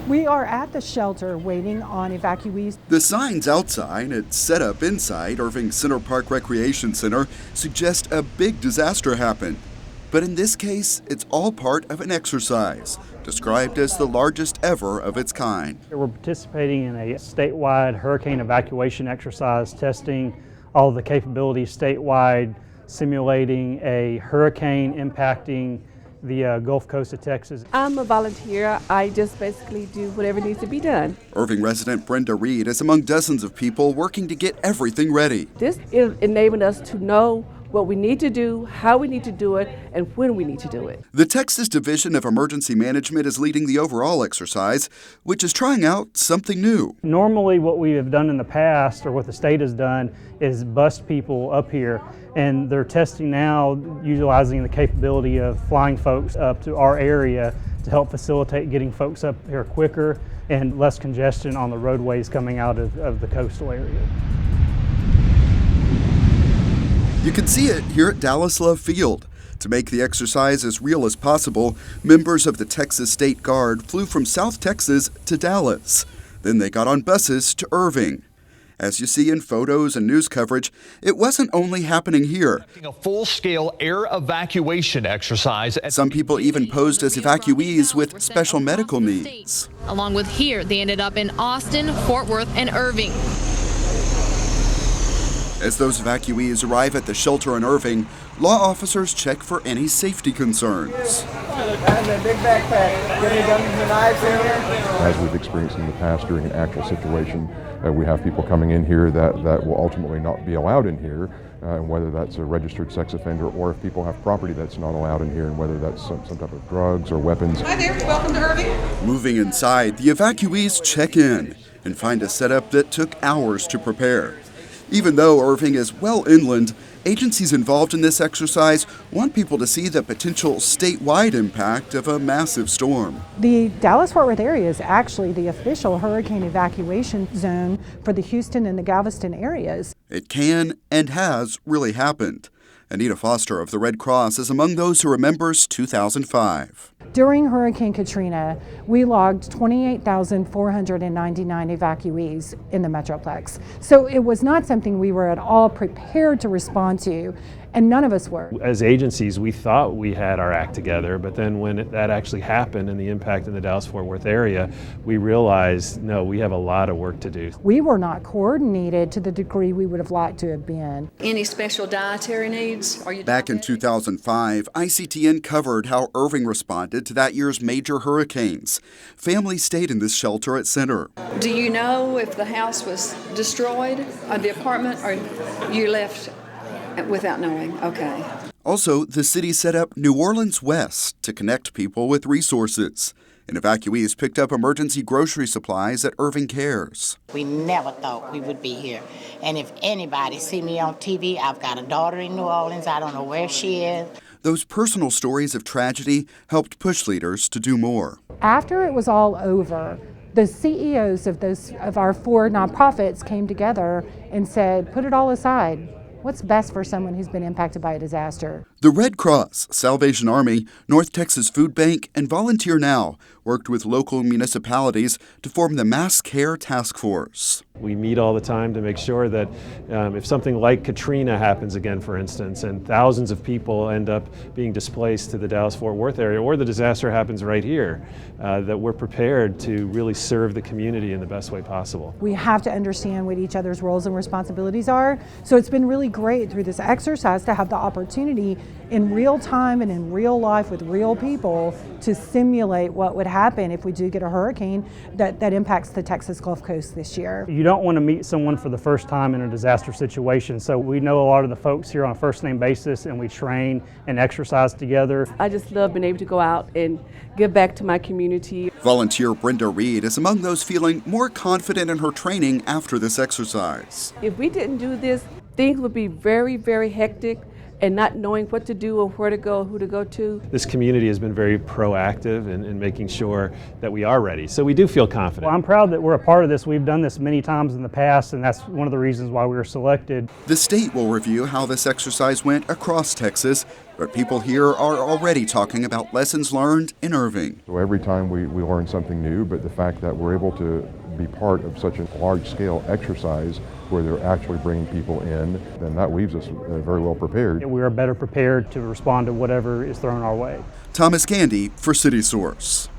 We are at the shelter waiting on evacuees. The signs outside and set up inside Irving Center Park Recreation Center suggest a big disaster happened. But in this case, it's all part of an exercise, described as the largest ever of its kind. We're participating in a statewide hurricane evacuation exercise, testing all of the capabilities statewide, simulating a hurricane impacting the Gulf Coast of Texas. I'm a volunteer. I just basically do whatever needs to be done. Irving resident Brenda Reed is among dozens of people working to get everything ready. This is enabling us to know what we need to do, how we need to do it, and when we need to do it. The Texas Division of Emergency Management is leading the overall exercise, which is trying out something new. Normally what we have done in the past, or what the state has done, is bust people up here, and they're testing now utilizing the capability of flying folks up to our area to help facilitate getting folks up here quicker and less congestion on the roadways coming out of the coastal area. You can see it here at Dallas Love Field. To make the exercise as real as possible, members of the Texas State Guard flew from South Texas to Dallas. Then they got on buses to Irving. As you see in photos and news coverage, it wasn't only happening here. A full-scale air evacuation exercise. Some people even posed as evacuees with special medical needs. Along with here, they ended up in Austin, Fort Worth, and Irving. As those evacuees arrive at the shelter in Irving, law officers check for any safety concerns. As we've experienced in the past during an actual situation, we have people coming in here that will ultimately not be allowed in here, and whether that's a registered sex offender or if people have property that's not allowed in here, and whether that's some type of drugs or weapons. Hi there, welcome to Irving. Moving inside, the evacuees check in and find a setup that took hours to prepare. Even though Irving is well inland, agencies involved in this exercise want people to see the potential statewide impact of a massive storm. The Dallas-Fort Worth area is actually the official hurricane evacuation zone for the Houston and the Galveston areas. It can and has really happened. Anita Foster of the Red Cross is among those who remembers 2005. During Hurricane Katrina, we logged 28,499 evacuees in the Metroplex. So it was not something we were at all prepared to respond to, and none of us were. As agencies, we thought we had our act together, but then when that actually happened and the impact in the Dallas-Fort Worth area, we realized, no, we have a lot of work to do. We were not coordinated to the degree we would have liked to have been. Any special dietary needs? Back in 2005, ICTN covered how Irving responded to that year's major hurricanes. Families stayed in this shelter at Center. Do you know if the house was destroyed, or the apartment, or you left without knowing? Okay. Also, the city set up New Orleans West to connect people with resources. And evacuees picked up emergency grocery supplies at Irving Cares. We never thought we would be here. And if anybody see me on TV, I've got a daughter in New Orleans. I don't know where she is. Those personal stories of tragedy helped push leaders to do more. After it was all over, the CEOs of our 4 nonprofits came together and said, put it all aside. What's best for someone who's been impacted by a disaster? The Red Cross, Salvation Army, North Texas Food Bank, and Volunteer Now worked with local municipalities to form the Mass Care Task Force. We meet all the time to make sure that if something like Katrina happens again, for instance, and thousands of people end up being displaced to the Dallas-Fort Worth area, or the disaster happens right here, that we're prepared to really serve the community in the best way possible. We have to understand what each other's roles and responsibilities are. So it's been really great through this exercise to have the opportunity in real time and in real life with real people to simulate what would happen if we do get a hurricane that impacts the Texas Gulf Coast this year. You don't want to meet someone for the first time in a disaster situation, so we know a lot of the folks here on a first name basis, and we train and exercise together. I just love being able to go out and give back to my community. Volunteer Brenda Reed is among those feeling more confident in her training after this exercise. If we didn't do this, things would be very, very hectic. and not knowing what to do or where to go, who to go to. This community has been very proactive in making sure that we are ready, so we do feel confident. Well, I'm proud that we're a part of this. We've done this many times in the past, and that's one of the reasons why we were selected. The state will review how this exercise went across Texas, but people here are already talking about lessons learned in Irving. So every time we learn something new, but the fact that we're able to be part of such a large-scale exercise where they're actually bringing people in, then that leaves us very well prepared. We are better prepared to respond to whatever is thrown our way. Thomas Gandy for City Source.